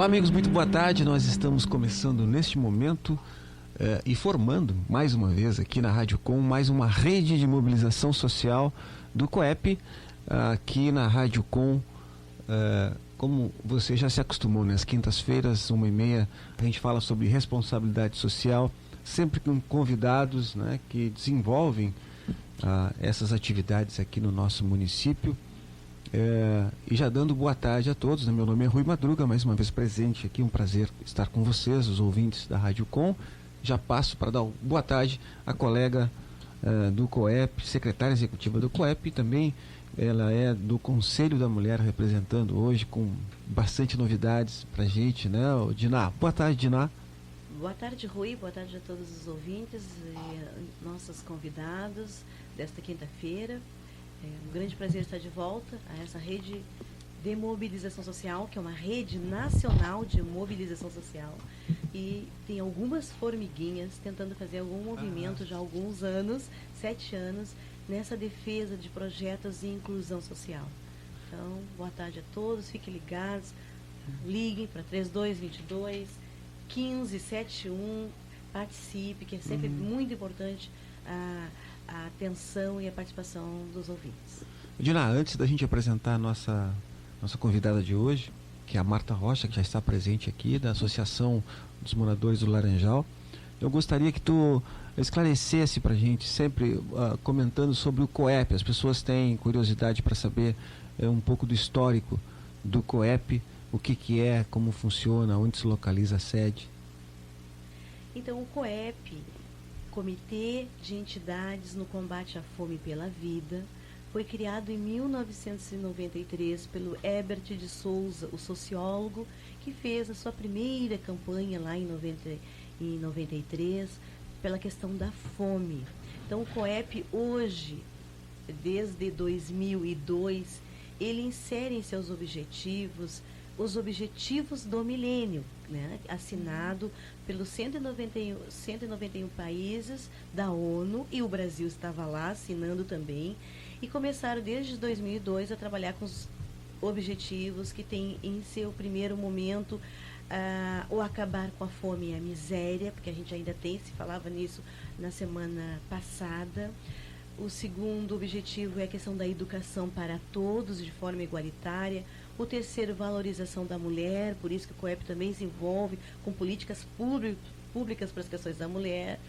Olá, amigos, muito boa tarde. Nós estamos começando neste momento e formando mais uma vez aqui na Rádio Com mais uma rede de mobilização social do COEP aqui na Rádio Com. Como você já se acostumou, nas quintas-feiras, 1h30, a gente fala sobre responsabilidade social, sempre com convidados, né, que desenvolvem essas atividades aqui no nosso município. E já dando boa tarde a todos, né? Meu nome é Rui Madruga, mais uma vez presente aqui, um prazer estar com vocês, os ouvintes da Rádio Com. Já passo para dar boa tarde à colega do COEP, secretária executiva do COEP, e também ela é do Conselho da Mulher, representando hoje com bastante novidades para a gente, né? Diná, boa tarde, Diná. Boa tarde, Rui, boa tarde a todos os ouvintes e nossos convidados desta quinta-feira. É um grande prazer estar de volta a essa rede de mobilização social, que é uma rede nacional de mobilização social. E tem algumas formiguinhas tentando fazer algum movimento já há alguns anos, 7 anos, nessa defesa de projetos de inclusão social. Então, boa tarde a todos, fiquem ligados, liguem para 3222-1571, participe, que é sempre muito importante a atenção e a participação dos ouvintes. Diná, antes da gente apresentar a nossa convidada de hoje, que é a Marta Rocha, que já está presente aqui, da Associação dos Moradores do Laranjal, eu gostaria que tu esclarecesse para a gente, sempre comentando sobre o COEP. As pessoas têm curiosidade para saber um pouco do histórico do COEP, o que é, como funciona, onde se localiza a sede. Então, o COEP, Comitê de Entidades no Combate à Fome pela Vida, foi criado em 1993 pelo Herbert de Souza, o sociólogo, que fez a sua primeira campanha lá em 93 pela questão da fome. Então, o COEP hoje, desde 2002, ele insere em seus objetivos os objetivos do milênio, né, assinado pelos 191 países da ONU, e o Brasil estava lá assinando também, e começaram desde 2002 a trabalhar com os objetivos que tem em seu primeiro momento o acabar com a fome e a miséria, porque a gente ainda se falava nisso na semana passada. O segundo objetivo é a questão da educação para todos, de forma igualitária. O terceiro, valorização da mulher, por isso que o COEP também se envolve com políticas públicas para as questões da mulher.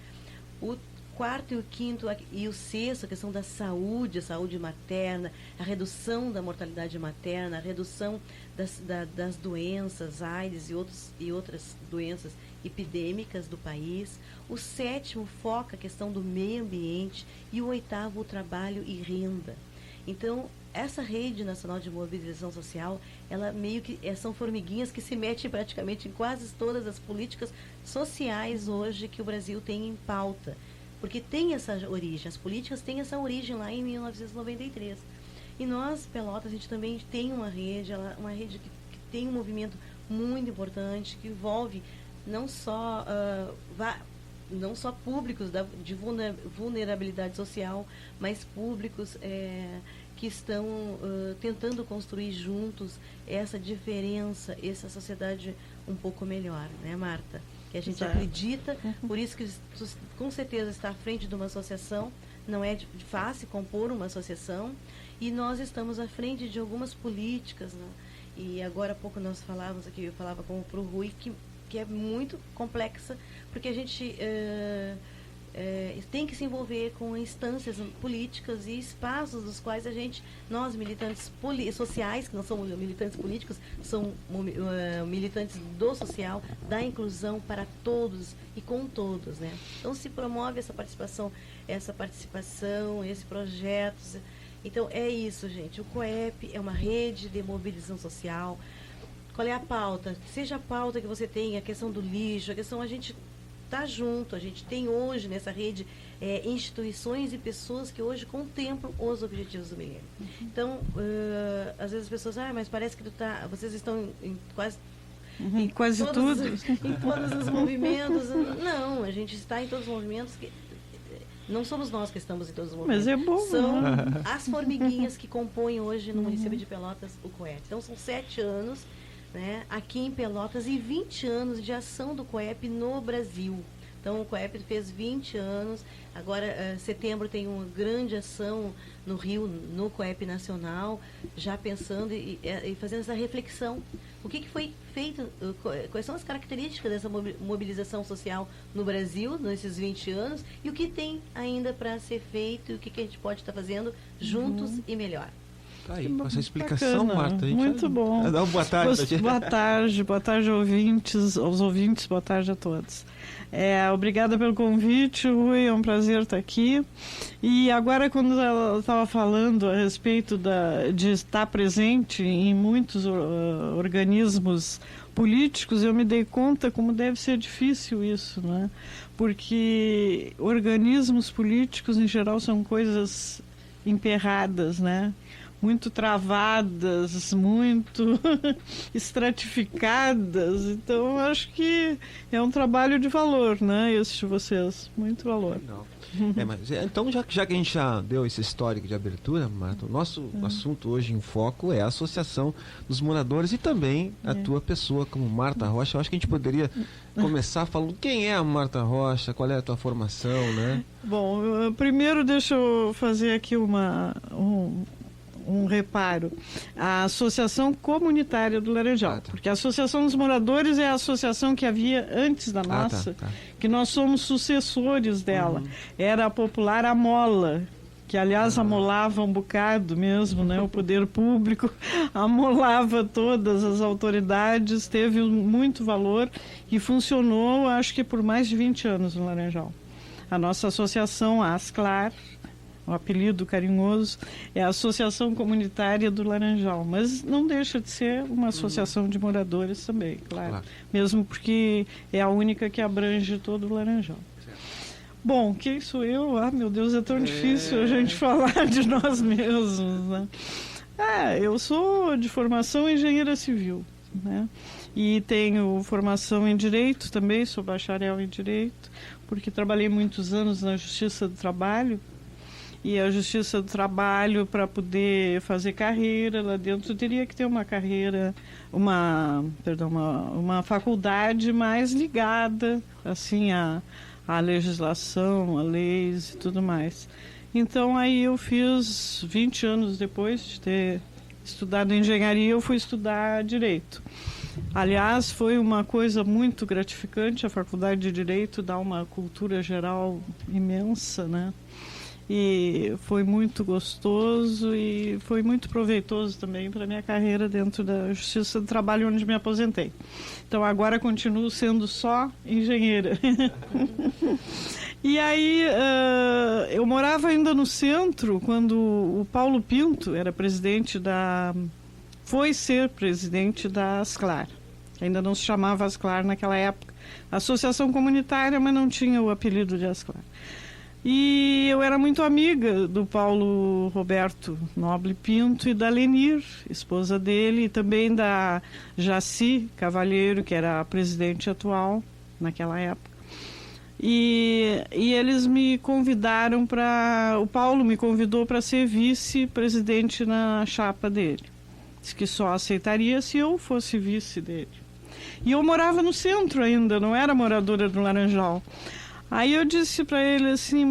O quarto e o quinto e o sexto, a questão da saúde, a saúde materna, a redução da mortalidade materna, a redução das doenças, AIDS e outras doenças epidêmicas do país. O sétimo foca a questão do meio ambiente e o oitavo, o trabalho e renda. Então, essa rede nacional de mobilização social, ela meio que são formiguinhas que se metem praticamente em quase todas as políticas sociais hoje que o Brasil tem em pauta. Porque tem essa origem, as políticas têm essa origem lá em 1993. E nós, Pelotas, a gente também tem uma rede que tem um movimento muito importante, que envolve não só públicos de vulnerabilidade social, mas públicos que estão tentando construir juntos essa diferença, essa sociedade um pouco melhor, né, Marta? Que a gente acredita, por isso que com certeza está à frente de uma associação, não é fácil compor uma associação, e nós estamos à frente de algumas políticas, né? E agora há pouco nós falávamos aqui, eu falava para o Rui, que é muito complexa, porque a gente tem que se envolver com instâncias políticas e espaços dos quais nós militantes sociais, que não somos militantes políticos, são militantes do social, da inclusão para todos e com todos, né? Então se promove esse projeto. Então é isso, gente. O COEP é uma rede de mobilização social. Qual é a pauta? Seja a pauta que você tem, a questão do lixo, a gente está junto, a gente tem hoje nessa rede instituições e pessoas que hoje contemplam os objetivos do milênio. Então, às vezes as pessoas, mas parece que vocês estão em quase... Em quase tudo. Em todos os movimentos. Não, a gente está em todos os movimentos que... Não somos nós que estamos em todos os movimentos. Mas é bom. São as formiguinhas que compõem hoje no município de Pelotas o COEP. Então, são 7 anos né, aqui em Pelotas e 20 anos de ação do COEP no Brasil. Então, o COEP fez 20 anos, agora, setembro, tem uma grande ação no Rio, no COEP Nacional, já pensando e fazendo essa reflexão. O que foi feito, quais são as características dessa mobilização social no Brasil, nesses 20 anos, e o que tem ainda para ser feito, e o que a gente pode estar fazendo juntos e melhor. Tá aí, com essa explicação, bacana, Marta. Muito bom. Dá uma boa tarde. Boa tarde aos ouvintes, boa tarde a todos. Obrigada pelo convite, Rui, é um prazer estar aqui. E agora, quando ela estava falando a respeito de estar presente em muitos organismos políticos, eu me dei conta como deve ser difícil isso, né? Porque organismos políticos, em geral, são coisas emperradas, né? Muito travadas, muito estratificadas. Então, acho que é um trabalho de valor, né? Esse de vocês. Muito valor. Então, já que a gente já deu esse histórico de abertura, Marta, o nosso assunto hoje em foco é a Associação dos Moradores e também a tua pessoa como Marta Rocha. Eu acho que a gente poderia começar falando quem é a Marta Rocha, qual é a tua formação, né? Bom, primeiro deixa eu fazer aqui um reparo. A Associação Comunitária do Laranjal, porque a Associação dos Moradores é a associação que havia antes da nossa, que nós somos sucessores dela. Era a popular Amola, que aliás amolava um bocado mesmo, né? O poder público amolava todas as autoridades, teve muito valor e funcionou, acho que por mais de 20 anos no Laranjal. A nossa associação, a ASCLAR, o apelido carinhoso, é a Associação Comunitária do Laranjal, mas não deixa de ser uma associação de moradores também, claro. Mesmo porque é a única que abrange todo o Laranjal. Certo. Bom, quem sou eu? Ah, meu Deus, é tão difícil a gente falar de nós mesmos, né? Eu sou de formação engenheira civil, né? E tenho formação em Direito também, sou bacharel em Direito, porque trabalhei muitos anos na Justiça do Trabalho. E a Justiça do Trabalho, para poder fazer carreira lá dentro, teria que ter uma carreira, uma faculdade mais ligada assim, à legislação, a leis e tudo mais. Então, aí eu fiz, 20 anos depois de ter estudado engenharia, eu fui estudar Direito. Aliás, foi uma coisa muito gratificante, a Faculdade de Direito dá uma cultura geral imensa, né? E foi muito gostoso e foi muito proveitoso também para a minha carreira dentro da Justiça do Trabalho, onde me aposentei. Então, agora continuo sendo só engenheira. E aí, eu morava ainda no centro, quando o Paulo Pinto era foi ser presidente da ASCLAR. Ainda não se chamava ASCLAR naquela época. Associação Comunitária, mas não tinha o apelido de ASCLAR. E eu era muito amiga do Paulo Roberto Noble Pinto e da Lenir, esposa dele, e também da Jaci Cavalheiro, que era a presidente atual naquela época. E eles me convidaram o Paulo me convidou para ser vice-presidente na chapa dele. Disse que só aceitaria se eu fosse vice dele. E eu morava no centro ainda, não era moradora do Laranjal. Aí eu disse para ele assim,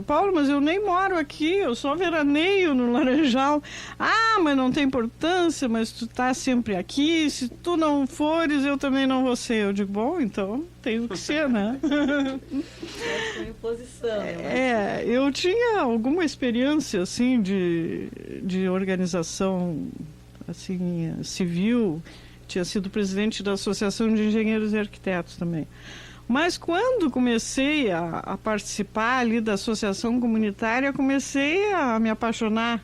Paulo, mas eu nem moro aqui, eu só veraneio no Laranjal. Ah, mas não tem importância, mas tu tá sempre aqui, se tu não fores, eu também não vou ser. Eu digo, bom, então tenho que ser, né? É imposição. Eu tinha alguma experiência, assim, de organização, assim, civil, tinha sido presidente da Associação de Engenheiros e Arquitetos também. Mas quando comecei a participar ali da associação comunitária, comecei a me apaixonar,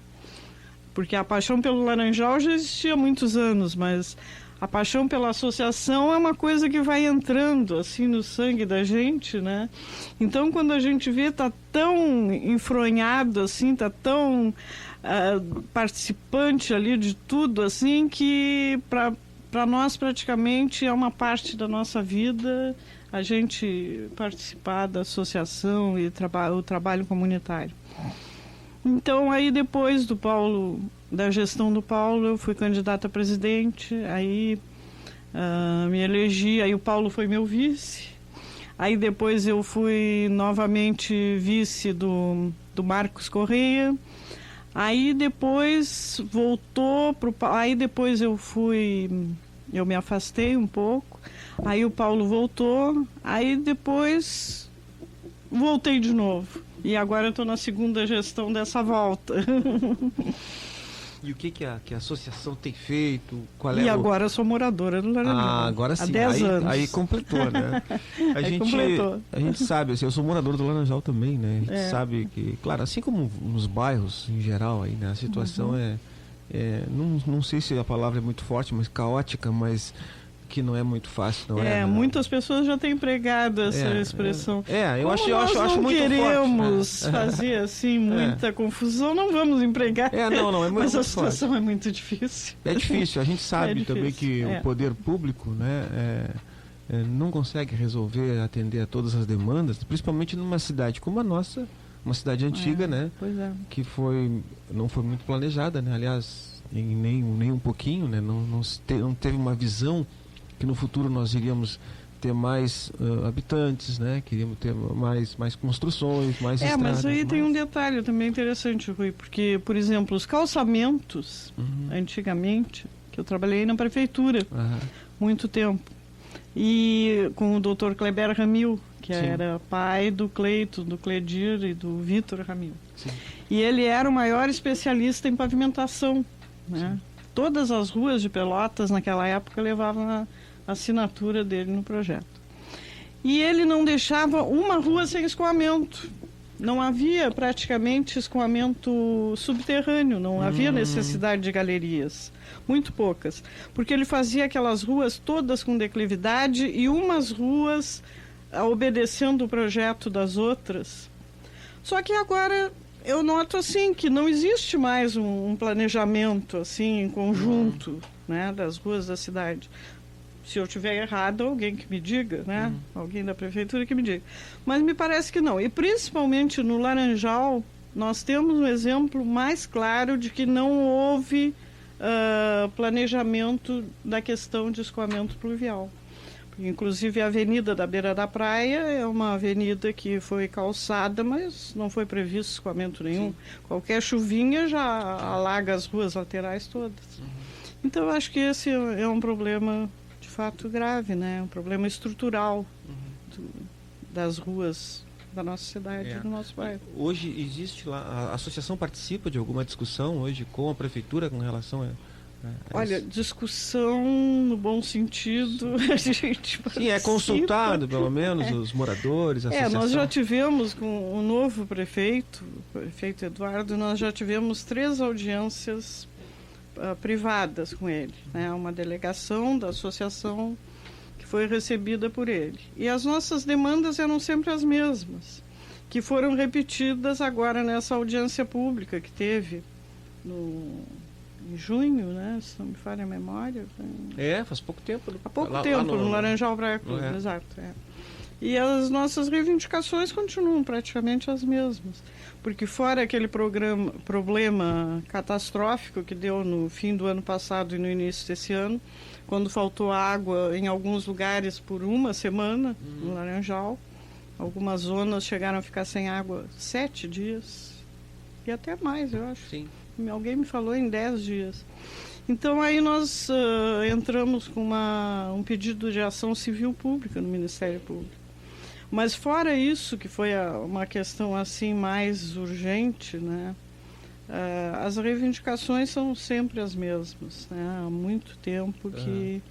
porque a paixão pelo Laranjal já existia há muitos anos, mas a paixão pela associação é uma coisa que vai entrando assim no sangue da gente, né? Então, quando a gente vê, tá tão enfronhado assim, tá tão participante ali de tudo, assim, que para nós praticamente é uma parte da nossa vida a gente participar da associação e o trabalho comunitário. Então, aí depois do Paulo da gestão do Paulo, eu fui candidata a presidente, aí me elegi, aí o Paulo foi meu vice, aí depois eu fui novamente vice do Marcos Correia, aí depois voltou aí depois eu me afastei um pouco, aí o Paulo voltou, aí depois voltei de novo. E agora eu estou na segunda gestão dessa volta. E o que a associação tem feito? Agora eu sou moradora do Laranjal. Agora sim. Há 10 anos. Aí completou, né? A gente sabe, assim, eu sou morador do Laranjal também, né? A gente sabe que, claro, assim como nos bairros em geral, aí, né? A situação não sei se a palavra é muito forte, mas caótica, mas que não é muito fácil, não é? Muitas pessoas já têm empregado essa expressão. Eu acho muito forte. Nós não queremos fazer assim muita confusão, não vamos empregar. Não, é muito mas a forte. situação é muito difícil. É difícil, a gente sabe também que o poder público, né, não consegue resolver, atender a todas as demandas, principalmente numa cidade como a nossa, uma cidade antiga, né? Pois é. Que não foi muito planejada, né? Aliás, nem um pouquinho, né? Não teve uma visão que no futuro nós iríamos ter mais habitantes, né? Queríamos ter mais construções, mais estradas. Mas aí tem um detalhe também interessante, Rui, porque, por exemplo, os calçamentos, antigamente, que eu trabalhei na prefeitura muito tempo, e com o Dr. Kleber Ramil, que era pai do Cleito, do Cledir e do Vitor Ramil. Sim. E ele era o maior especialista em pavimentação, né? Todas as ruas de Pelotas naquela época levavam a assinatura dele no projeto. E ele não deixava uma rua sem escoamento. Não havia praticamente escoamento subterrâneo, não havia necessidade de galerias, muito poucas, porque ele fazia aquelas ruas todas com declividade e umas ruas obedecendo o projeto das outras. Só que agora eu noto assim que não existe mais um planejamento assim em conjunto, né, das ruas da cidade. Se eu estiver errado, alguém que me diga, né? Alguém da prefeitura que me diga. Mas me parece que não. E principalmente no Laranjal, nós temos um exemplo mais claro de que não houve planejamento da questão de escoamento pluvial. Inclusive a avenida da beira da praia é uma avenida que foi calçada, mas não foi previsto escoamento nenhum. Sim. Qualquer chuvinha já alaga as ruas laterais todas. Então eu acho que esse é um problema de fato grave, né? Um problema estrutural das ruas da nossa cidade, do nosso bairro. Hoje existe lá, a associação participa de alguma discussão hoje com a prefeitura com relação a Olha, discussão no bom sentido, a gente participa. Sim, é consultado pelo menos os moradores, a associação. Nós já tivemos com o novo prefeito, o prefeito Eduardo, nós já tivemos 3 audiências privadas com ele, né? Uma delegação da associação que foi recebida por ele. E as nossas demandas eram sempre as mesmas, que foram repetidas agora nessa audiência pública que teve em junho, né? Se não me falha a memória. Faz pouco tempo. Há pouco tempo, no Laranjal Praia Clube, exato. E as nossas reivindicações continuam praticamente as mesmas. Porque fora aquele problema catastrófico que deu no fim do ano passado e no início desse ano, quando faltou água em alguns lugares por uma semana, no Laranjal, algumas zonas chegaram a ficar sem água 7 dias, e até mais, eu acho. Sim. Alguém me falou em 10 dias. Então aí nós entramos com um pedido de ação civil pública no Ministério Público. Mas fora isso, que foi uma questão assim mais urgente, né? As reivindicações são sempre as mesmas, né? Há muito tempo que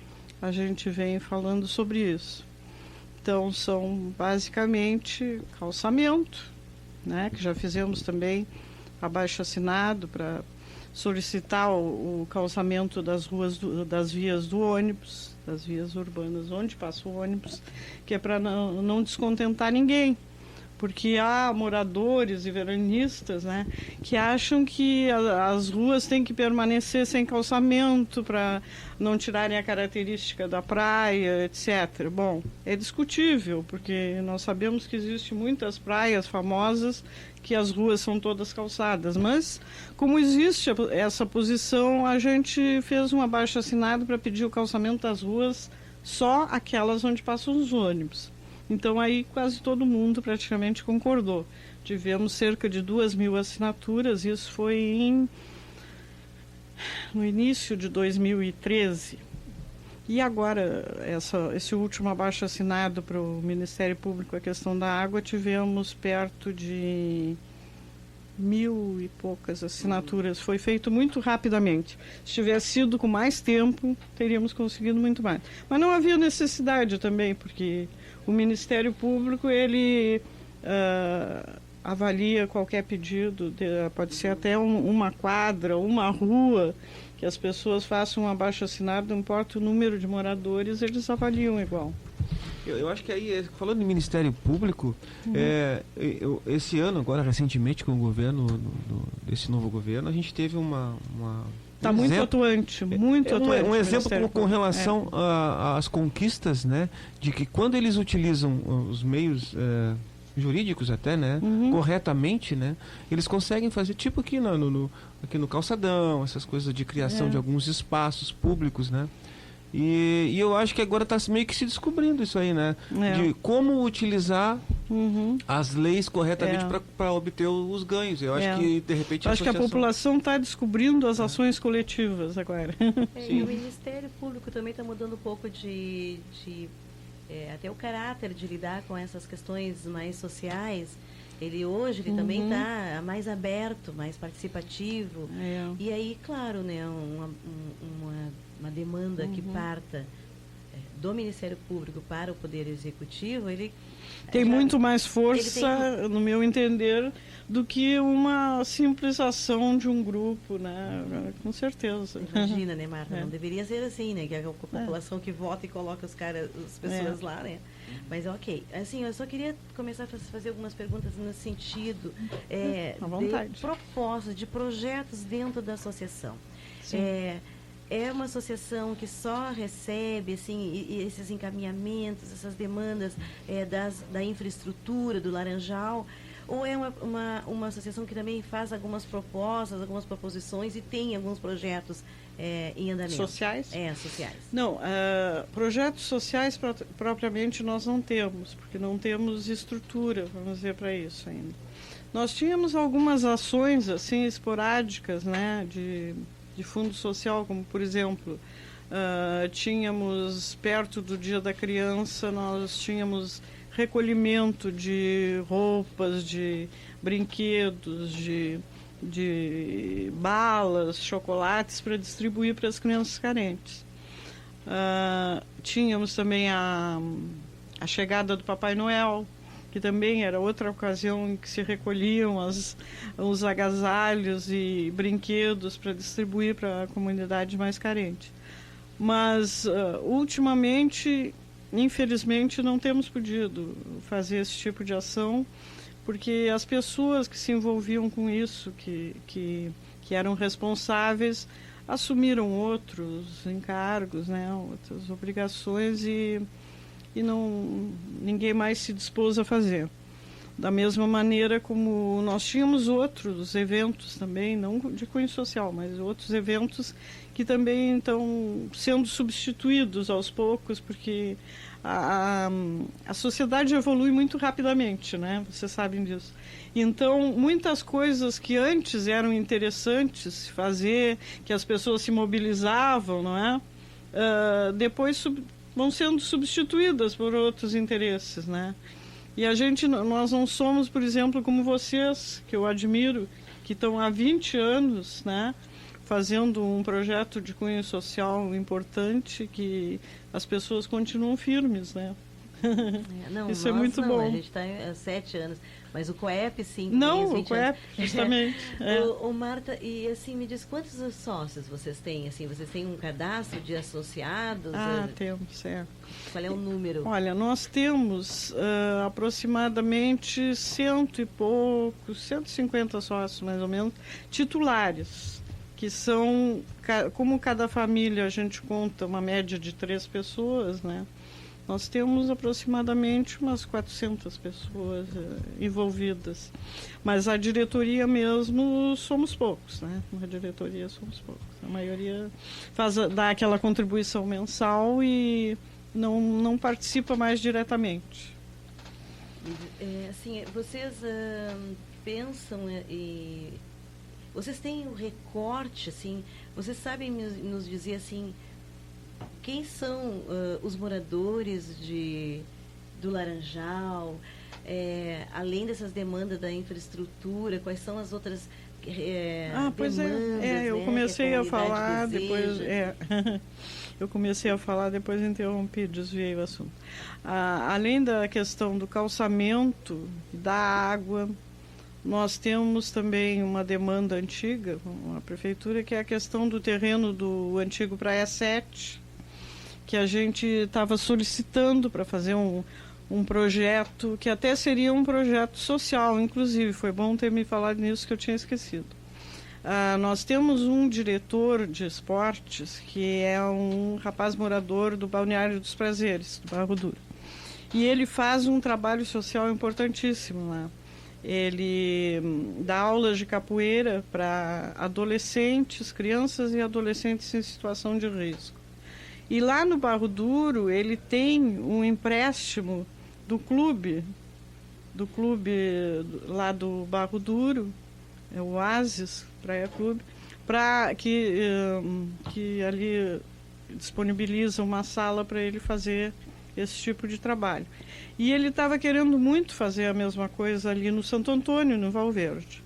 a gente vem falando sobre isso. Então são basicamente calçamento, né? Que já fizemos também abaixo-assinado para solicitar o calçamento das ruas, das vias do ônibus, das vias urbanas onde passa o ônibus, que é para não descontentar ninguém, porque há moradores e veranistas, né, que acham que as ruas têm que permanecer sem calçamento para não tirarem a característica da praia, etc. Bom, é discutível, porque nós sabemos que existem muitas praias famosas que as ruas são todas calçadas, mas como existe essa posição, a gente fez um abaixo-assinado para pedir o calçamento das ruas só aquelas onde passam os ônibus. Então aí quase todo mundo praticamente concordou. Tivemos cerca de 2.000 assinaturas, isso foi no início de 2013. E agora, esse último abaixo-assinado para o Ministério Público, a questão da água, tivemos perto de 1.000 e poucas assinaturas. Foi feito muito rapidamente. Se tivesse sido com mais tempo, teríamos conseguido muito mais. Mas não havia necessidade também, porque o Ministério Público, ele avalia qualquer pedido, pode ser até uma quadra, uma rua, que as pessoas façam um abaixo-assinado, não importa o número de moradores, eles avaliam igual. Eu acho que aí, falando em Ministério Público, esse ano, agora recentemente, com o governo, desse novo governo, a gente teve Está muito atuante, muito atuante. Um exemplo com relação às conquistas, né, de que quando eles utilizam os meios jurídicos até, né, corretamente, né, eles conseguem fazer, tipo aqui no calçadão, essas coisas de criação de alguns espaços públicos, né. E eu acho que agora está meio que se descobrindo isso aí, né? De como utilizar as leis corretamente para obter os ganhos. Eu acho que, de repente... Acho que a população está descobrindo as ações coletivas agora. E o Ministério Público também está mudando um pouco até o caráter de lidar com essas questões mais sociais. Ele também está mais aberto, mais participativo. E aí, claro, né, uma demanda que parta do Ministério Público para o Poder Executivo, ele tem muito mais força, no meu entender, do que uma simples ação de um grupo, né? Com certeza. Imagina, né, Marta? Não deveria ser assim, né? Que é a população que vota e coloca as pessoas lá, né? Mas ok. Assim, eu só queria começar a fazer algumas perguntas no sentido de propostas, de projetos dentro da associação. É uma associação que só recebe assim, esses encaminhamentos, essas demandas da infraestrutura do Laranjal, ou é uma associação que também faz algumas propostas, algumas proposições e tem alguns projetos em andamento? Sociais? Sociais. Não, projetos sociais propriamente nós não temos, porque não temos estrutura, vamos dizer, para isso ainda. Nós tínhamos algumas ações assim esporádicas, né, de fundo social, como por exemplo, tínhamos perto do Dia da Criança, nós tínhamos recolhimento de roupas, de brinquedos, de balas, chocolates para distribuir para as crianças carentes. Tínhamos também a chegada do Papai Noel, que também era outra ocasião em que se recolhiam os agasalhos e brinquedos para distribuir para a comunidade mais carente. Mas, ultimamente, infelizmente, não temos podido fazer esse tipo de ação, porque as pessoas que se envolviam com isso, que eram responsáveis, assumiram outros encargos, né, outras obrigações e ninguém mais se dispôs a fazer. Da mesma maneira como nós tínhamos outros eventos também, não de cunho social, mas outros eventos que também estão sendo substituídos aos poucos, porque a sociedade evolui muito rapidamente, né? Vocês sabem disso. Então, muitas coisas que antes eram interessantes fazer, que as pessoas se mobilizavam, não é? Depois vão sendo substituídas por outros interesses, né? E nós não somos, por exemplo, como vocês, que eu admiro, que estão há 20 anos, né, fazendo um projeto de cunho social importante, que as pessoas continuam firmes, né? Isso é muito bom. A gente está há 7 anos, mas o COEP, sim. Não, o COEP, justamente. O Marta, e assim, me diz, quantos sócios vocês têm? Assim, vocês têm um cadastro de associados? Temos, Qual é o número? Olha, nós temos aproximadamente 150 sócios, mais ou menos, titulares, que são, como cada família a gente conta uma média de 3 pessoas, né? Nós temos aproximadamente umas 400 pessoas envolvidas. Mas a diretoria mesmo somos poucos, né? Na diretoria somos poucos. A maioria dá aquela contribuição mensal e não participa mais diretamente. Assim, vocês pensam e vocês têm o recorte, assim, vocês sabem nos dizer assim, quem são os moradores do Laranjal, além dessas demandas da infraestrutura, quais são as outras pois demandas, eu comecei a falar, depois eu comecei a falar, depois interrompi, desviei o assunto. Além da questão do calçamento, da água, nós temos também uma demanda antiga, a prefeitura, que é a questão do terreno do antigo Praia 7, que a gente estava solicitando para fazer um projeto, que até seria um projeto social, inclusive. Foi bom ter me falado nisso, que eu tinha esquecido. Nós temos um diretor de esportes, que é um rapaz morador do Balneário dos Prazeres, do Barro Duro. E ele faz um trabalho social importantíssimo lá. Ele dá aulas de capoeira para adolescentes, crianças e adolescentes em situação de risco. E lá no Barro Duro, ele tem um empréstimo do clube lá do Barro Duro, é o Oasis Praia Clube, que ali disponibiliza uma sala para ele fazer esse tipo de trabalho. E ele estava querendo muito fazer a mesma coisa ali no Santo Antônio, no Valverde.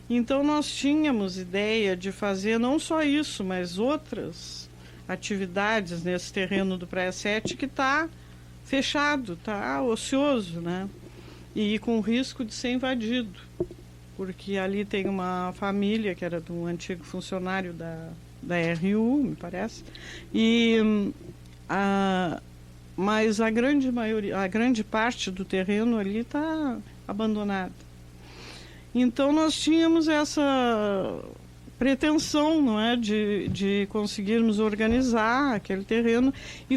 Então nós tínhamos ideia de fazer não só isso, mas outras atividades nesse terreno do Praia 7 que está fechado, está ocioso, né? E com risco de ser invadido, porque ali tem uma família que era de um antigo funcionário da RU, me parece, mas a grande parte do terreno ali está abandonada. Então nós tínhamos essa pretensão, não é, de conseguirmos organizar aquele terreno e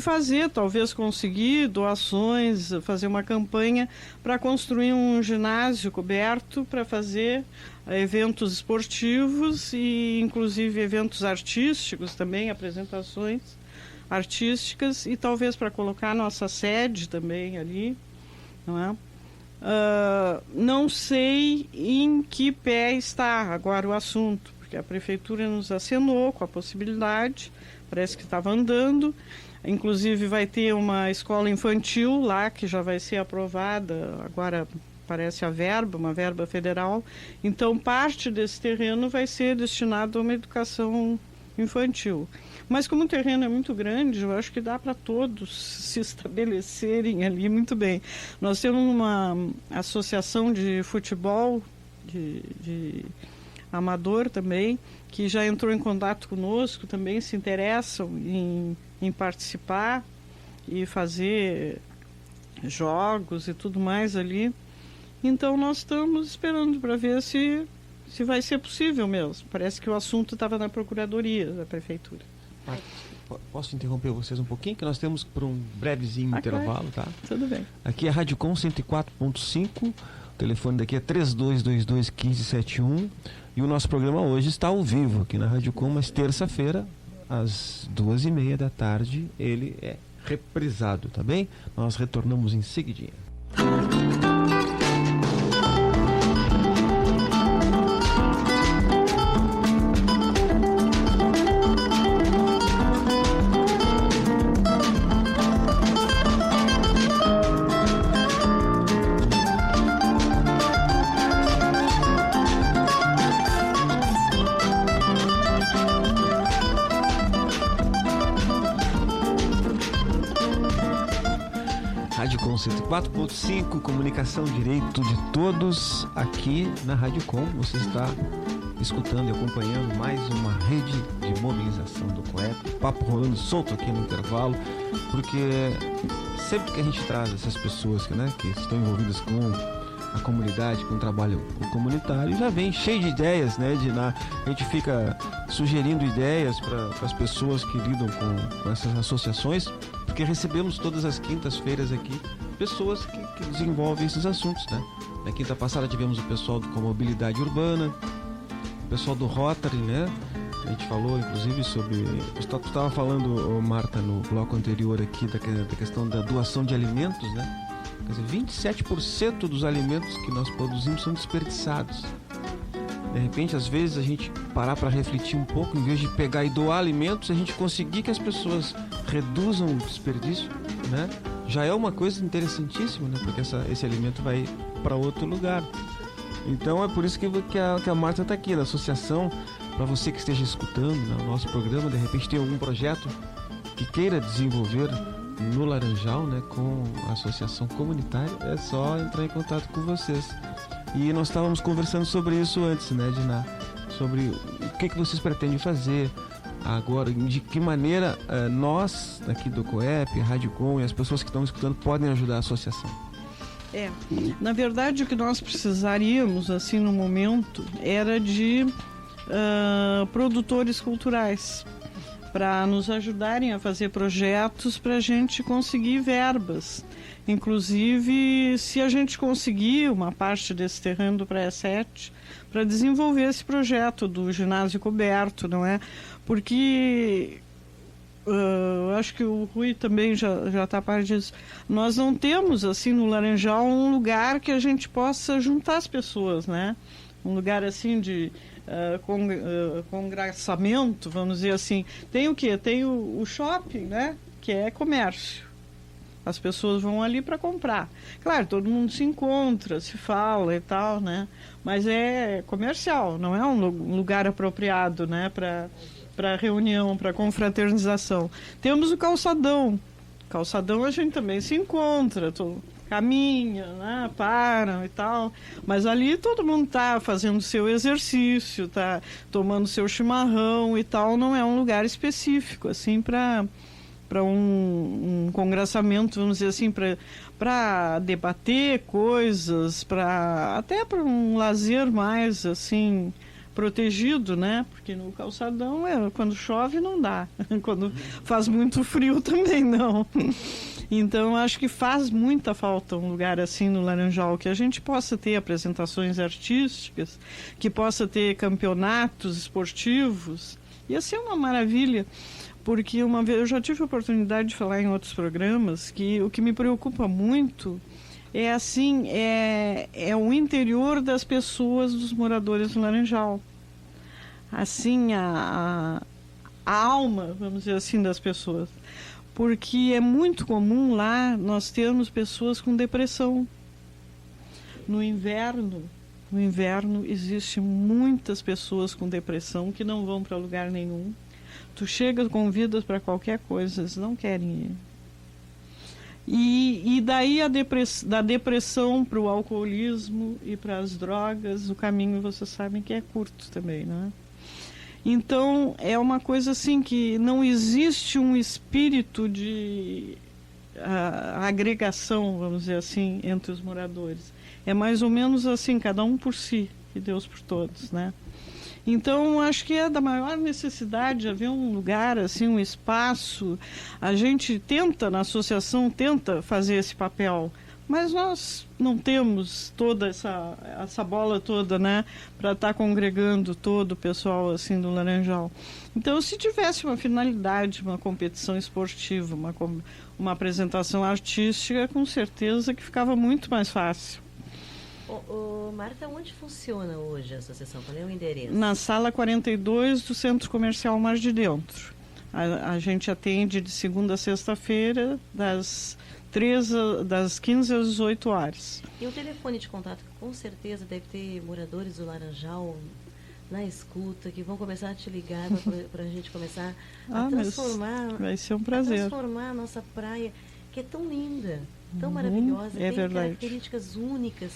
talvez conseguir doações, fazer uma campanha para construir um ginásio coberto para fazer eventos esportivos e inclusive eventos artísticos também, apresentações artísticas, e talvez para colocar nossa sede também ali, não é? Não sei em que pé está agora o assunto, porque a prefeitura nos acenou com a possibilidade, parece que estava andando, inclusive vai ter uma escola infantil lá que já vai ser aprovada, agora parece uma verba federal, então parte desse terreno vai ser destinado a uma educação infantil. Mas como o terreno é muito grande, eu acho que dá para todos se estabelecerem ali muito bem. Nós temos uma associação de futebol, de amador também, que já entrou em contato conosco, também se interessam em participar e fazer jogos e tudo mais ali. Então nós estamos esperando para ver se vai ser possível mesmo. Parece que o assunto estava na procuradoria da prefeitura. Posso interromper vocês um pouquinho? Que nós temos por um brevezinho intervalo, tá? Tudo bem. Aqui é a Rádio Com 104.5, o telefone daqui é 3222-1571 e o nosso programa hoje está ao vivo aqui na Rádio Com, mas terça-feira, às 2h30 da tarde, ele é reprisado, tá bem? Nós retornamos em seguidinha. 104.5, comunicação, direito de todos, aqui na Rádio Com. Você está escutando e acompanhando mais uma rede de mobilização do COEP. Papo rolando solto aqui no intervalo, porque sempre que a gente traz essas pessoas que estão envolvidas com a comunidade, com o trabalho comunitário, já vem cheio de ideias, a gente fica sugerindo ideias para as pessoas que lidam com essas associações, porque recebemos todas as quintas-feiras aqui pessoas que desenvolvem esses assuntos, Na quinta passada tivemos o pessoal com mobilidade urbana, o pessoal do Rotary, A gente falou, inclusive, sobre... Tu estava falando, Marta, no bloco anterior aqui, da questão da doação de alimentos, Quer dizer, 27% dos alimentos que nós produzimos são desperdiçados. De repente, às vezes, a gente parar para refletir um pouco, em vez de pegar e doar alimentos, a gente conseguir que as pessoas reduzam o desperdício, Já é uma coisa interessantíssima, Porque esse alimento vai para outro lugar. Então, é por isso que a Marta está aqui, na associação. Para você que esteja escutando o nosso programa, de repente tem algum projeto que queira desenvolver no Laranjal, com a associação comunitária, é só entrar em contato com vocês. E nós estávamos conversando sobre isso antes, Diná? Sobre o que vocês pretendem fazer agora, de que maneira nós, aqui do COEP, Rádio Com e as pessoas que estão escutando podem ajudar a associação. Na verdade, o que nós precisaríamos, assim, no momento, era de produtores culturais, para nos ajudarem a fazer projetos para a gente conseguir verbas. Inclusive, se a gente conseguir uma parte desse terreno do Praia 7, para desenvolver esse projeto do ginásio coberto, não é? Porque acho que o Rui também já está a par disso. Nós não temos, assim, no Laranjal, um lugar que a gente possa juntar as pessoas, Um lugar, assim, de congraçamento, vamos dizer assim. Tem o quê? Tem o shopping, que é comércio. As pessoas vão ali para comprar. Claro, todo mundo se encontra, se fala e tal, Mas é comercial, não é um lugar apropriado, para reunião, para confraternização. Temos o calçadão. Calçadão a gente também se encontra, caminha, param e tal, mas ali todo mundo está fazendo seu exercício, está tomando seu chimarrão e tal, não é um lugar específico, assim, para um congraçamento, vamos dizer assim, para debater coisas, até para um lazer mais, assim, protegido, Porque no calçadão, quando chove não dá, quando faz muito frio também não. Então, acho que faz muita falta um lugar assim no Laranjal, que a gente possa ter apresentações artísticas, que possa ter campeonatos esportivos. Ia ser uma maravilha, porque uma vez eu já tive a oportunidade de falar em outros programas que o que me preocupa muito é assim, é o interior das pessoas, dos moradores do Laranjal. Assim, a alma, vamos dizer assim, das pessoas. Porque é muito comum lá nós termos pessoas com depressão. No inverno existem muitas pessoas com depressão que não vão para lugar nenhum. Tu chega, convidas para qualquer coisa, eles não querem ir. E daí da depressão para o alcoolismo e para as drogas, o caminho, vocês sabem que é curto também, Então, é uma coisa assim que não existe um espírito de agregação, vamos dizer assim, entre os moradores. É mais ou menos assim, cada um por si e Deus por todos, Então, acho que é da maior necessidade haver um lugar, assim, um espaço. A gente tenta, na associação, fazer esse papel, mas nós não temos toda essa bola toda, para estar congregando todo o pessoal, assim, do Laranjal. Então, se tivesse uma finalidade, uma competição esportiva, uma apresentação artística, com certeza que ficava muito mais fácil. Marta, onde funciona hoje a associação? Qual é o endereço? Na sala 42 do Centro Comercial Mar de Dentro. A gente atende de segunda a sexta-feira, das 15 às 18 horas. E o telefone de contato, com certeza deve ter moradores do Laranjal na escuta, que vão começar a te ligar para a gente começar a transformar... Vai ser um prazer. A transformar a nossa praia, que é tão linda. tão maravilhosa, tem verdade. características únicas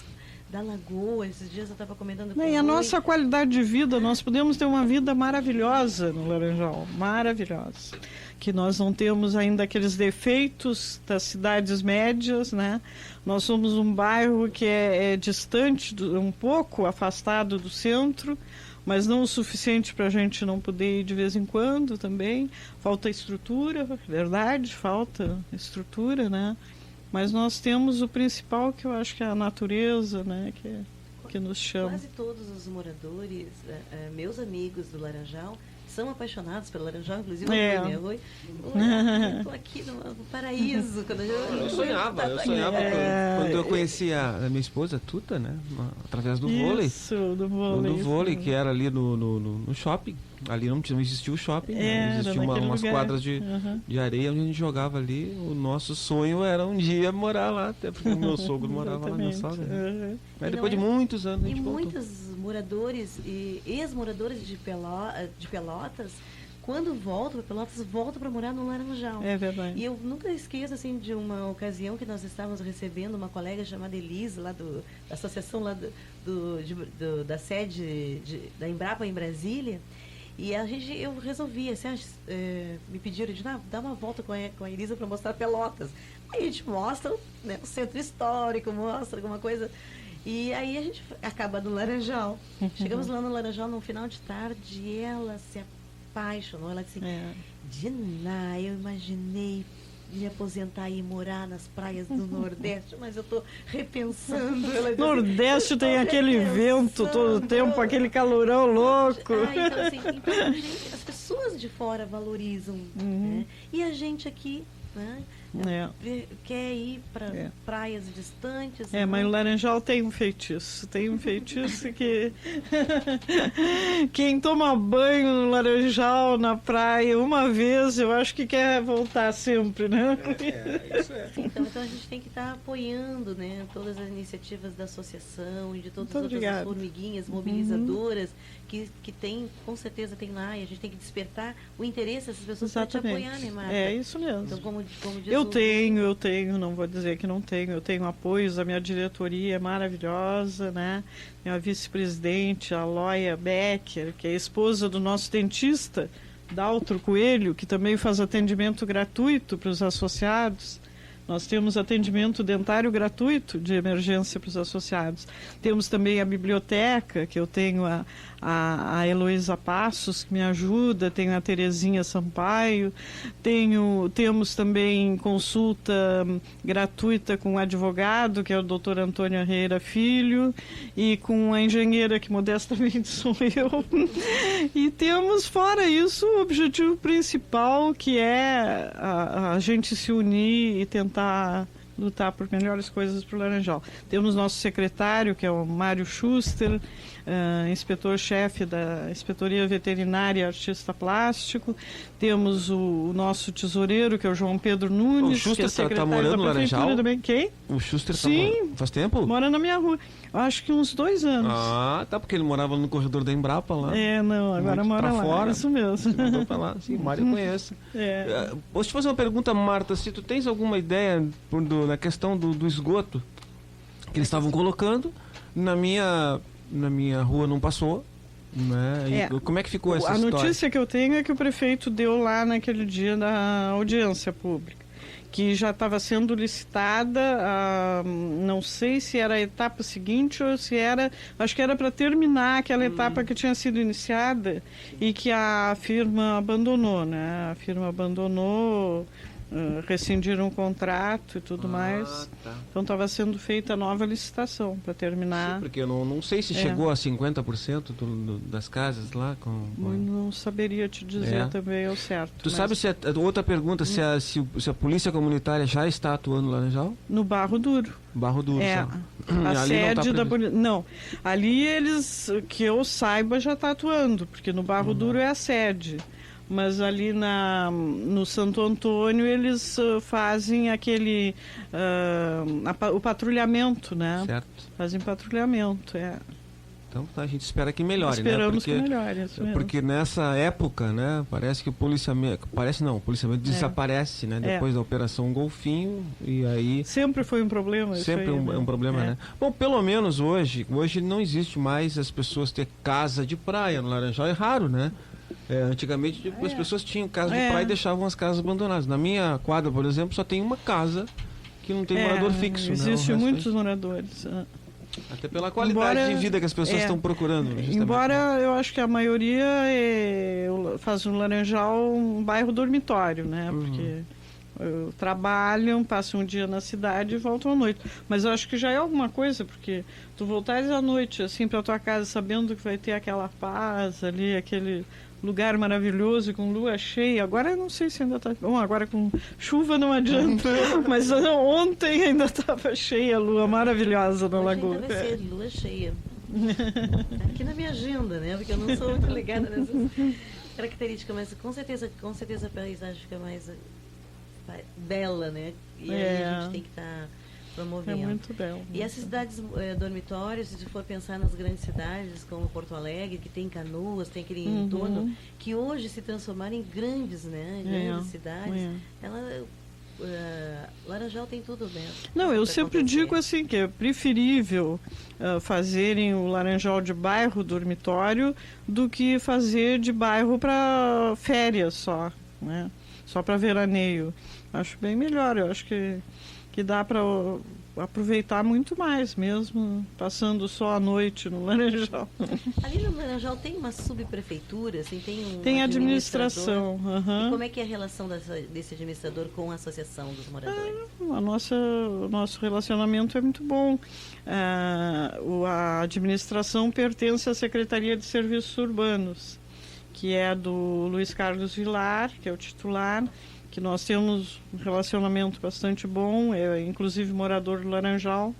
da lagoa. Esses dias eu estava comentando com E a nossa qualidade de vida, nós podemos ter uma vida maravilhosa no Laranjal, maravilhosa. Que nós não temos ainda aqueles defeitos das cidades médias, né? Nós somos um bairro que é distante, um pouco afastado do centro, mas não o suficiente para a gente não poder ir de vez em quando também. Falta estrutura, verdade, falta estrutura, né? Mas nós temos o principal, que eu acho que é a natureza, né? Que nos chama. Quase todos os moradores, meus amigos do Laranjal, são apaixonados pelo Laranjal, inclusive eu estou aqui no paraíso. Eu sonhava quando eu conheci a minha esposa, Tuta, né? Através do vôlei. Isso, do vôlei. Do vôlei, que era ali no shopping. Ali não existia o shopping, né? Existiam umas quadras de areia onde a gente jogava ali. O nosso sonho era um dia morar lá, até porque o meu sogro morava lá na sala. Né? Mas depois de muitos anos a gente voltou. Muitos moradores e ex-moradores de Pelotas, quando voltam para Pelotas, voltam para morar no Laranjal. É verdade. E eu nunca esqueço assim, de uma ocasião que nós estávamos recebendo uma colega chamada Elisa, lá da associação lá da sede da Embrapa em Brasília. E eu resolvi, assim, me pediram de dar uma volta com a Elisa para mostrar Pelotas. Aí a gente mostra, né, o centro histórico, mostra alguma coisa. E aí a gente acaba no Laranjal. Chegamos lá no Laranjal no final de tarde e ela se apaixonou. Ela disse, Dina, eu imaginei me aposentar e morar nas praias do Nordeste, mas eu estou repensando. Nordeste tem aquele vento todo o tempo, aquele calorão louco. Então, assim, gente, as pessoas de fora valorizam, né? E a gente aqui, né, quer ir para praias distantes. Mas o Laranjal tem um feitiço que quem toma banho no Laranjal, na praia, uma vez, eu acho que quer voltar sempre, né? Isso é. Então a gente tem que estar apoiando, né, todas as iniciativas da associação e de todas as outras formiguinhas mobilizadoras que tem, com certeza tem lá, e a gente tem que despertar o interesse dessas pessoas para te apoiar, né, Marta? É isso mesmo. Então, como diz eu tenho, não vou dizer que não tenho, eu tenho apoios, a minha diretoria é maravilhosa, né? Minha vice-presidente, a Loia Becker, que é a esposa do nosso dentista, Daltro Coelho, que também faz atendimento gratuito para os associados. Nós temos atendimento dentário gratuito de emergência para os associados. Temos também a biblioteca, que eu tenho a Heloísa Passos, que me ajuda, tenho a Terezinha Sampaio, temos também consulta gratuita com o advogado, que é o Dr. Antônio Herrera Filho, e com a engenheira, que modestamente sou eu. E temos, fora isso, o objetivo principal, que é a gente se unir e tentar lutar por melhores coisas para o Laranjal. Temos nosso secretário, que é o Mário Schuster, inspetor-chefe da Inspetoria Veterinária, artista plástico. Temos o nosso tesoureiro, que é o João Pedro Nunes. O Schuster que é está morando no Laranjal? Também. Quem? O Schuster faz tempo? Mora na minha rua. Acho que uns 2 anos. Ah, tá, porque ele morava no corredor da Embrapa lá. Não, agora mora lá. Fora. Isso mesmo. Você mudou pra lá. Sim, o Mário conhece. Posso te fazer uma pergunta, Marta? Se tu tens alguma ideia na questão do esgoto que eles estavam colocando, na minha rua não passou, né? Como é que ficou essa história? A notícia que eu tenho é que o prefeito deu lá naquele dia da audiência pública, que já estava sendo licitada, não sei se era a etapa seguinte ou se era, acho que era para terminar aquela etapa que tinha sido iniciada e que a firma abandonou, né? A firma abandonou, rescindiram o contrato e tudo mais. Tá. Então estava sendo feita a nova licitação para terminar. Sim, porque eu não sei se chegou a 50% das casas lá. Não saberia te dizer também ao certo. Tu sabe se outra pergunta, se a polícia comunitária já está atuando lá, já? No Barro Duro. Barro Duro, a sede da polícia. Não, ali eles, que eu saiba, já está atuando, porque no Barro Duro é a sede. Mas ali no Santo Antônio eles fazem o patrulhamento, né? Certo. Fazem patrulhamento, Então a gente espera que melhore, Esperamos né? que melhore, isso mesmo. Porque nessa época, né, parece que o policiamento desaparece, né? Depois da Operação Golfinho, e aí... Sempre foi um problema. Sempre isso aí, um problema, né? Bom, pelo menos hoje não existe mais as pessoas ter casa de praia no Laranjal, é raro, né? Antigamente as pessoas tinham casa de praia e deixavam as casas abandonadas. Na minha quadra, por exemplo, só tem uma casa que não tem morador fixo. Existem muitos moradores. Até pela qualidade de vida que as pessoas estão procurando. Justamente. Embora eu acho que a maioria faz no Laranjal um bairro dormitório, né? Porque trabalham, passam um dia na cidade e voltam à noite. Mas eu acho que já é alguma coisa, porque tu voltares à noite, assim, para tua casa, sabendo que vai ter aquela paz ali, aquele lugar maravilhoso com lua cheia. Agora eu não sei se ainda está... Bom, agora com chuva não adianta, mas ontem ainda estava cheia a lua maravilhosa na lagoa. Hoje ainda vai ser lua cheia. Aqui na minha agenda, né? Porque eu não sou muito ligada nessas características, mas com certeza a paisagem fica mais bela, né? E aí a gente tem que estar promovendo. É muito belo. E essas cidades dormitórios, se for pensar nas grandes cidades como Porto Alegre, que tem Canoas, tem aquele entorno, que hoje se transformaram em grandes, né? Grandes cidades. Laranjal tem tudo dentro. Não, eu sempre digo assim que é preferível fazerem o Laranjal de bairro dormitório do que fazer de bairro para férias só, né? Só para veraneio. Acho bem melhor, eu acho que dá para aproveitar muito mais mesmo, passando só a noite no Laranjal. Ali no Laranjal tem uma subprefeitura, assim, tem administração. E como é que é a relação desse administrador com a associação dos moradores? O nosso relacionamento é muito bom. A administração pertence à Secretaria de Serviços Urbanos, que é do Luiz Carlos Vilar, que é o titular, que nós temos um relacionamento bastante bom, inclusive morador do Laranjal,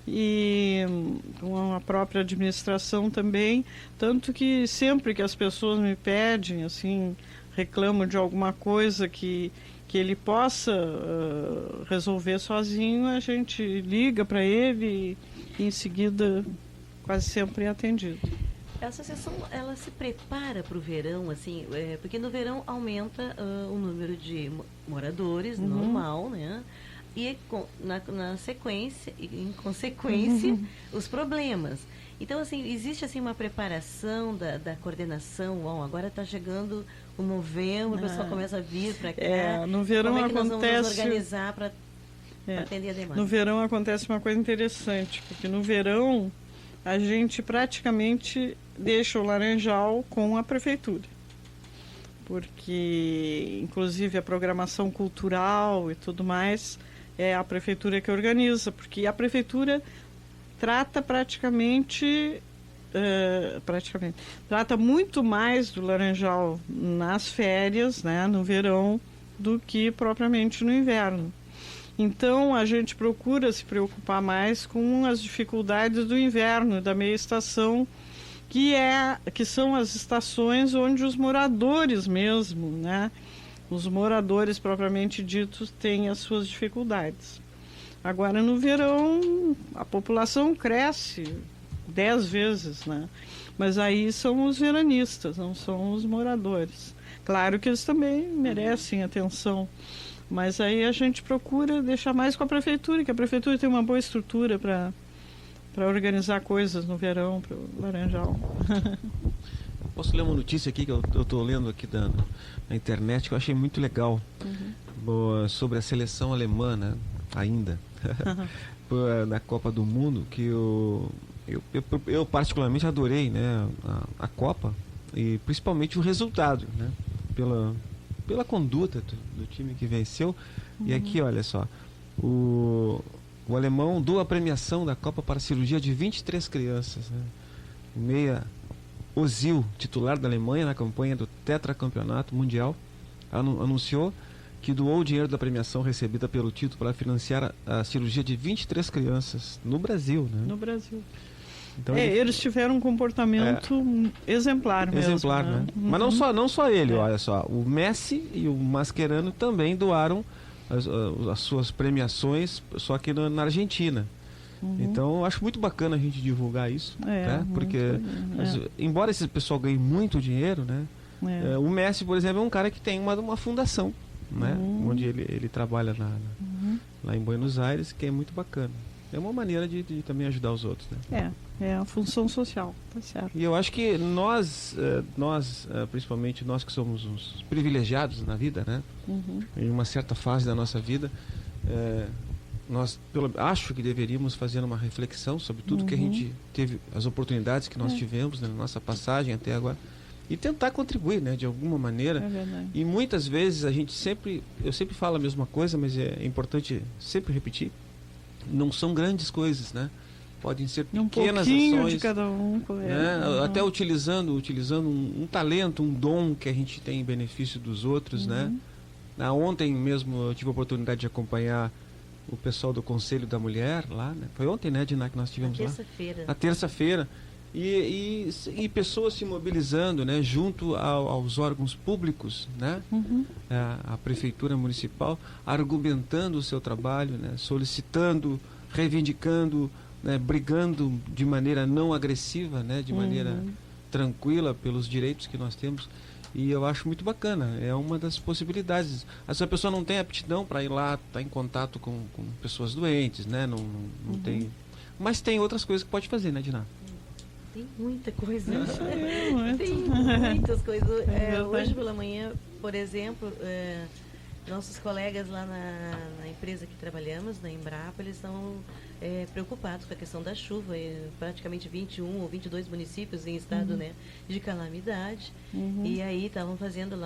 e com a própria administração também, tanto que sempre que as pessoas me pedem, assim, reclamam de alguma coisa que ele possa resolver sozinho, a gente liga para ele e em seguida quase sempre é atendido. A associação, ela se prepara para o verão, assim, porque no verão aumenta o número de moradores, normal, né? E na sequência, em consequência, os problemas. Então, assim, existe assim uma preparação da coordenação. Bom, agora está chegando o novembro, o pessoal começa a vir para cá. No verão como é que acontece... nós vamos nos organizar para atender a demanda? No verão acontece uma coisa interessante, porque no verão a gente praticamente deixa o Laranjal com a prefeitura. Porque, inclusive, a programação cultural e tudo mais é a prefeitura que organiza, porque a prefeitura trata trata muito mais do Laranjal nas férias, né, no verão, do que propriamente no inverno. Então, a gente procura se preocupar mais com as dificuldades do inverno, da meia estação, que são as estações onde os moradores mesmo, né? Os moradores propriamente ditos têm as suas dificuldades. Agora, no verão, a população cresce 10 vezes, né? Mas aí são os veranistas, não são os moradores. Claro que eles também merecem atenção, mas aí a gente procura deixar mais com a prefeitura, que a prefeitura tem uma boa estrutura para organizar coisas no verão, para o Laranjal. Posso ler uma notícia aqui que eu estou lendo aqui na internet, que eu achei muito legal, sobre a seleção alemã, né, ainda, na Copa do Mundo, que eu particularmente adorei, né, a Copa, e principalmente o resultado, né, pela conduta do time que venceu. E aqui, olha só, o alemão doa a premiação da Copa para a cirurgia de 23 crianças, né? Meia Ozil, titular da Alemanha na campanha do tetracampeonato mundial, anunciou que doou o dinheiro da premiação recebida pelo título para financiar a cirurgia de 23 crianças no Brasil, né? No Brasil. Então, eles tiveram um comportamento exemplar mesmo. Exemplar, né? Mas não só ele, olha só. O Messi e o Mascherano também doaram as suas premiações, só que na Argentina. Então, eu acho muito bacana a gente divulgar isso, né? Porque, embora esse pessoal ganhe muito dinheiro, né? O Messi, por exemplo, é um cara que tem uma fundação, né? Onde ele trabalha lá em Buenos Aires, que é muito bacana. É uma maneira de também ajudar os outros, né? É a função social, tá certo. E eu acho que nós principalmente nós que somos uns privilegiados na vida, né? Em uma certa fase da nossa vida, nós acho que deveríamos fazer uma reflexão sobre tudo que a gente teve, as oportunidades que nós tivemos, né, na nossa passagem até agora, e tentar contribuir, né, de alguma maneira. É verdade. E muitas vezes eu sempre falo a mesma coisa, mas é importante sempre repetir. Não são grandes coisas, né? Podem ser pequenas ações de cada um, né? Até utilizando um talento, um dom que a gente tem em benefício dos outros, né? Ontem mesmo eu tive a oportunidade de acompanhar o pessoal do Conselho da Mulher lá, né? Foi ontem, né, Diná, que nós tivemos lá? Terça-feira. Na terça-feira. E pessoas se mobilizando, né, junto aos órgãos públicos, né, a prefeitura municipal, argumentando o seu trabalho, né, solicitando, reivindicando, né, brigando de maneira não agressiva, né, de maneira tranquila pelos direitos que nós temos. E eu acho muito bacana, é uma das possibilidades. Essa pessoa não tem aptidão para ir lá, estar em contato com pessoas doentes, né, não tem, mas tem outras coisas que pode fazer, né, Diná? Tem muita coisa. Tem muitas coisas. Hoje pela manhã, por exemplo, nossos colegas lá na empresa que trabalhamos, na Embrapa, eles estão preocupados com a questão da chuva. Praticamente 21 ou 22 municípios em estado, né, de calamidade. E aí estão fazendo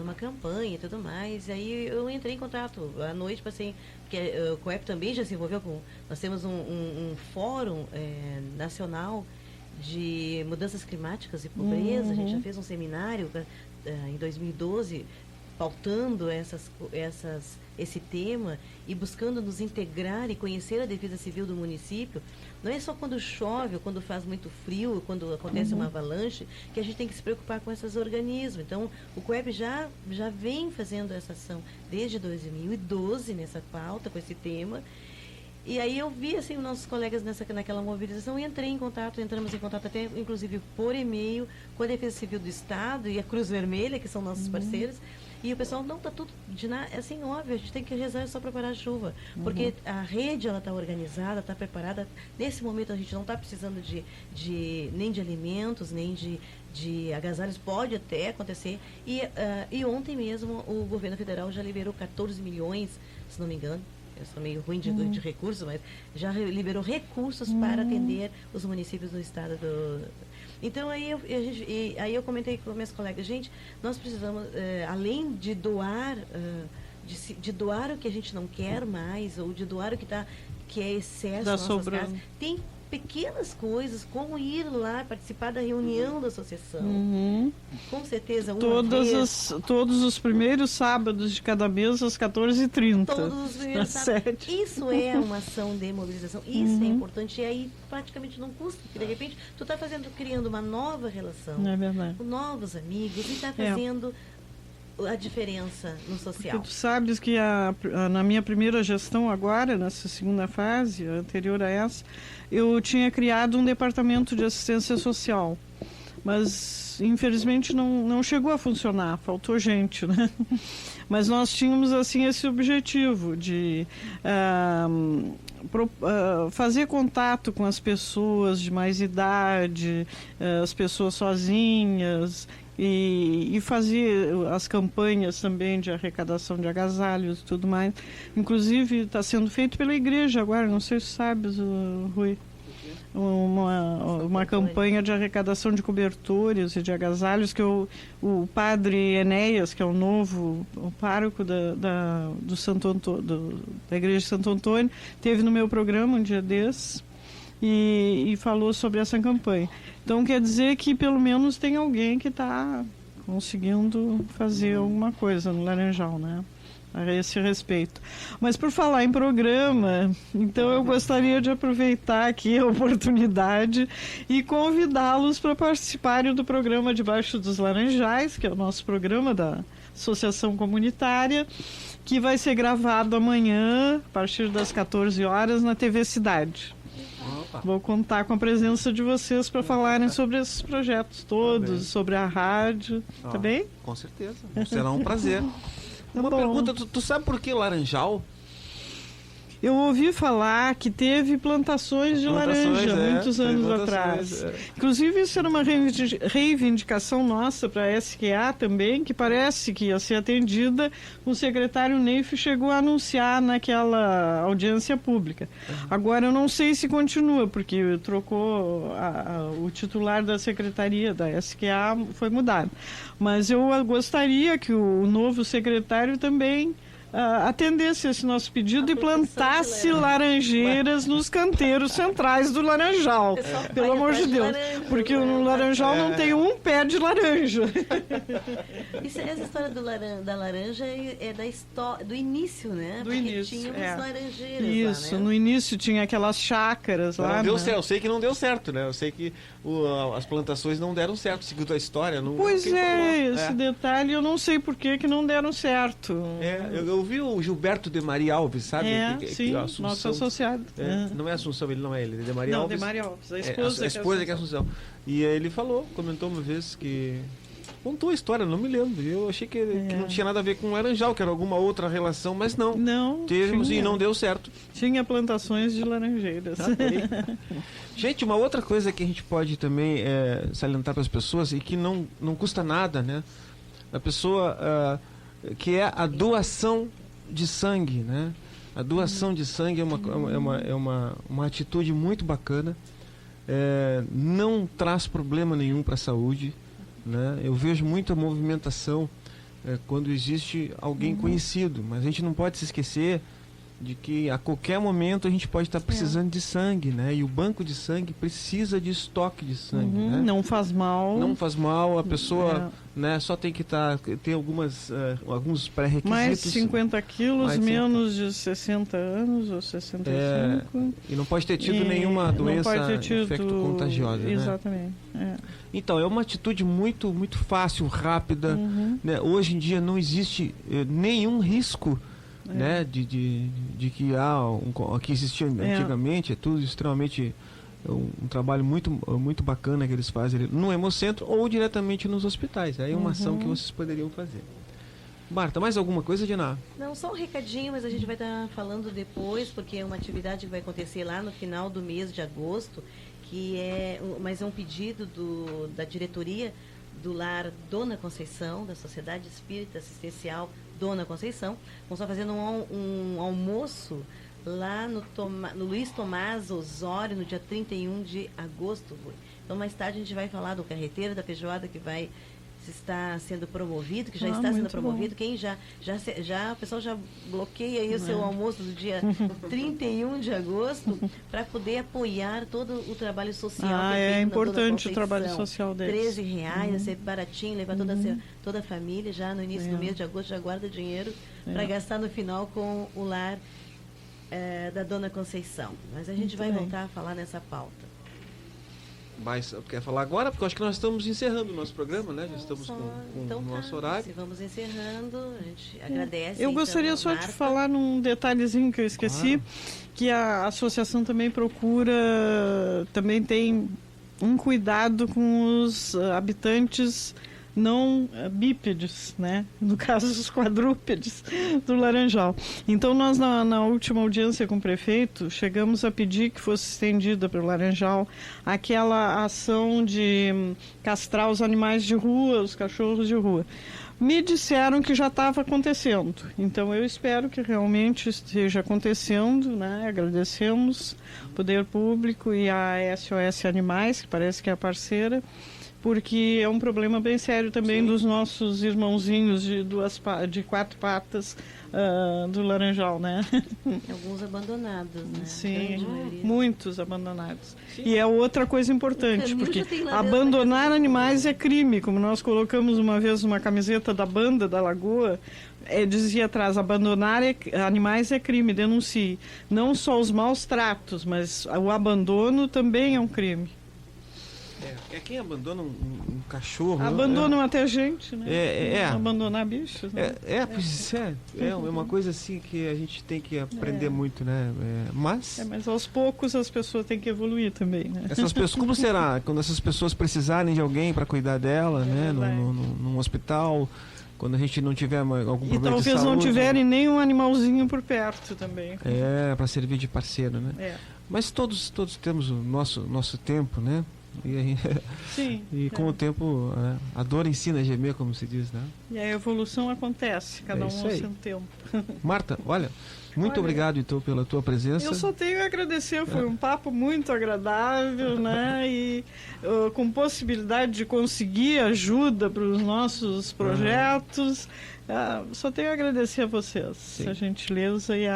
uma campanha e tudo mais. E aí eu entrei em contato à noite, passei, porque o COEP também já se envolveu com... Nós temos um fórum nacional de mudanças climáticas e pobreza. A gente já fez um seminário em 2012 pautando esse tema e buscando nos integrar e conhecer a defesa civil do município. Não é só quando chove ou quando faz muito frio, quando acontece uma avalanche, que a gente tem que se preocupar com esses organismos. Então, o COEP já vem fazendo essa ação desde 2012 nessa pauta, com esse tema. E aí eu vi, assim, os nossos colegas naquela mobilização e entramos em contato até, inclusive, por e-mail com a Defesa Civil do Estado e a Cruz Vermelha, que são nossos parceiros. E o pessoal, não, tá tudo, assim, óbvio, a gente tem que rezar só para parar a chuva. Porque a rede, ela está organizada, está preparada. Nesse momento, a gente não está precisando nem de alimentos, nem de agasalhos. Pode até acontecer. E ontem mesmo, o governo federal já liberou 14 milhões, se não me engano. Eu sou meio ruim de recursos, mas já liberou recursos para atender os municípios do estado do... Então, aí eu comentei com minhas colegas, gente, nós precisamos, além de doar, de doar o que a gente não quer mais, ou de doar o que é excesso nas nossas casas, tem pequenas coisas, como ir lá participar da reunião da associação. Com certeza, todos os primeiros sábados de cada mês, às 14h30. Todos os primeiros sábados. Isso é uma ação de mobilização. Isso é importante. E aí, praticamente não custa, porque de repente, tu está criando uma nova relação. É verdade. Com novos amigos e está fazendo... a diferença no social. Porque tu sabes que na minha primeira gestão agora, nessa segunda fase, anterior a essa, eu tinha criado um departamento de assistência social, mas infelizmente não chegou a funcionar, faltou gente, né? Mas nós tínhamos assim esse objetivo de fazer contato com as pessoas de mais idade, as pessoas sozinhas, e fazer as campanhas também de arrecadação de agasalhos e tudo mais. Inclusive está sendo feito pela igreja agora, não sei se sabes, Rui, uma campanha de arrecadação de cobertores e de agasalhos que o padre Enéas, que é o pároco da igreja de Santo Antônio, teve no meu programa um dia desses e falou sobre essa campanha. Então quer dizer que pelo menos tem alguém que está conseguindo fazer alguma coisa no Laranjal, né? A esse respeito. Mas por falar em programa, então eu gostaria de aproveitar aqui a oportunidade e convidá-los para participarem do programa Debaixo dos Laranjais, que é o nosso programa da Associação Comunitária, que vai ser gravado amanhã, a partir das 14 horas, na TV Cidade. Vou contar com a presença de vocês para falarem sobre esses projetos todos, sobre a rádio. Tá bem? Com certeza. Será um prazer. Uma pergunta, tu sabe por que Laranjal? Eu ouvi falar que teve plantações de laranja muitos anos atrás. Inclusive, isso era uma reivindicação nossa para a SQA também, que parece que ia ser atendida. O secretário Neif chegou a anunciar naquela audiência pública. Agora, eu não sei se continua, porque trocou o titular da secretaria da SQA, foi mudado. Mas eu gostaria que o novo secretário também atendesse esse nosso pedido e plantasse laranjeiras nos canteiros centrais do Laranjal. Pelo amor de Deus. Porque no Laranjal não tem um pé de laranja. Essa história da laranja é do início, né? Do início. Tínhamos laranjeiras isso, lá, né? No início tinha aquelas chácaras lá. Não deu certo. Eu sei que não deu certo, né? Eu sei que as plantações não deram certo, segundo a história. Pois esse detalhe eu não sei por que não deram certo. Eu vi o Gilberto de Maria Alves, sabe? Sim, nosso associado. Não é Assunção, ele não é ele, é de Maria Alves. De Maria Alves, a esposa que é Assunção. E ele comentou uma vez que contou a história, não me lembro. Eu achei que não tinha nada a ver com Laranjal, que era alguma outra relação, mas não. Não. Teve e não deu certo. Tinha plantações de laranjeiras. Gente, uma outra coisa que a gente pode também salientar para as pessoas e que não custa nada, né? A pessoa que é a doação de sangue, né? A doação de sangue é uma atitude muito bacana. Não traz problema nenhum para a saúde, né? Eu vejo muita movimentação quando existe alguém conhecido, mas a gente não pode se esquecer de que a qualquer momento a gente pode estar precisando de sangue, né? E o banco de sangue precisa de estoque de sangue, né? Não faz mal. Não faz mal, a pessoa né, só tem que ter alguns pré-requisitos. Mais 50 quilos, menos de 60 anos ou 65. E não pode ter tido nenhuma doença infecto-contagiosa. Exatamente. Né? Então, é uma atitude muito, muito fácil, rápida. Né? Hoje em dia não existe nenhum risco, né, de que que existia antigamente. É tudo extremamente um trabalho muito, muito bacana que eles fazem no Hemocentro ou diretamente nos hospitais. Aí é uma ação que vocês poderiam fazer. Marta, mais alguma coisa, Diná? Não, só um recadinho, mas a gente vai estar falando depois, porque é uma atividade que vai acontecer lá no final do mês de agosto, mas é um pedido da diretoria do Lar Dona Conceição, da Sociedade Espírita Assistencial Dona Conceição. Vamos estar fazendo um almoço lá no Luiz Tomás Osório, no dia 31 de agosto. Então, mais tarde, a gente vai falar do carreteiro, da feijoada que está sendo promovido, que já está sendo promovido. Quem o pessoal já bloqueia aí o seu almoço do dia 31 de agosto para poder apoiar todo o trabalho social. É importante o trabalho social deles. R$13, é baratinho, levar toda a família já no início do mês de agosto, já guarda dinheiro para gastar no final com o lar da Dona Conceição. Mas a gente vai voltar a falar nessa pauta. Mas quer falar agora? Porque eu acho que nós estamos encerrando o nosso programa, né? Já estamos com o nosso horário. Se vamos encerrando, a gente agradece. Eu gostaria só de falar num detalhezinho que eu esqueci, que a associação também também tem um cuidado com os habitantes não bípedes, né? No caso, os quadrúpedes do Laranjal. Então, nós, na última audiência com o prefeito, chegamos a pedir que fosse estendida para o Laranjal aquela ação de castrar os animais de rua, os cachorros de rua. Me disseram que já estava acontecendo. Então, eu espero que realmente esteja acontecendo, né? Agradecemos o Poder Público e a SOS Animais, que parece que é a parceira, porque é um problema bem sério também dos nossos irmãozinhos de 4 patas do Laranjal, né? Alguns abandonados, né? Sim, muitos abandonados. Sim. E é outra coisa importante, porque abandonar animais é crime, como nós colocamos uma vez uma camiseta da banda da Lagoa, dizia atrás, abandonar animais é crime, denuncie. Não só os maus tratos, mas o abandono também é um crime. É quem abandona um cachorro. Abandonam até gente, né? Abandonar bichos. Né? Pois é uma coisa assim que a gente tem que aprender muito, né? Mas aos poucos as pessoas têm que evoluir também, né? Essas pessoas, como será? Quando essas pessoas precisarem de alguém para cuidar dela, né? Num hospital, quando a gente não tiver algum problema de saúde. E talvez não tiverem nenhum animalzinho por perto também. Para servir de parceiro, né? Mas todos temos o nosso tempo, né? Sim. E com o tempo, a dor ensina a gemer, como se diz, né? E a evolução acontece, cada um ao seu tempo. Marta, muito obrigado, então, pela tua presença. Eu só tenho a agradecer, foi um papo muito agradável, né? E com possibilidade de conseguir ajuda para os nossos projetos. Só tenho a agradecer a vocês, a gentileza e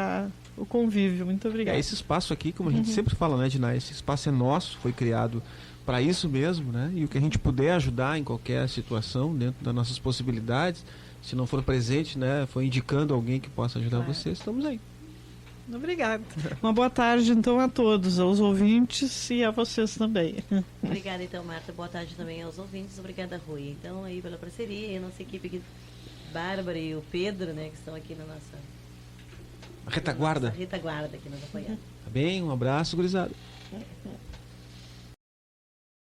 o convívio. Muito obrigada. Esse espaço aqui, como a gente sempre fala, né, Dinah? Esse espaço é nosso, foi criado para isso mesmo, né? E o que a gente puder ajudar em qualquer situação, dentro das nossas possibilidades, se não for presente, né, for indicando alguém que possa ajudar vocês, estamos aí. Obrigada. Uma boa tarde, então, a todos, aos ouvintes e a vocês também. Obrigada, então, Marta. Boa tarde também aos ouvintes. Obrigada, Rui. Então, aí pela parceria e a nossa equipe aqui, Bárbara e o Pedro, né, que estão aqui na nossa retaguarda. Retaguarda aqui nos apoiando. Tá bem? Um abraço, gurizada.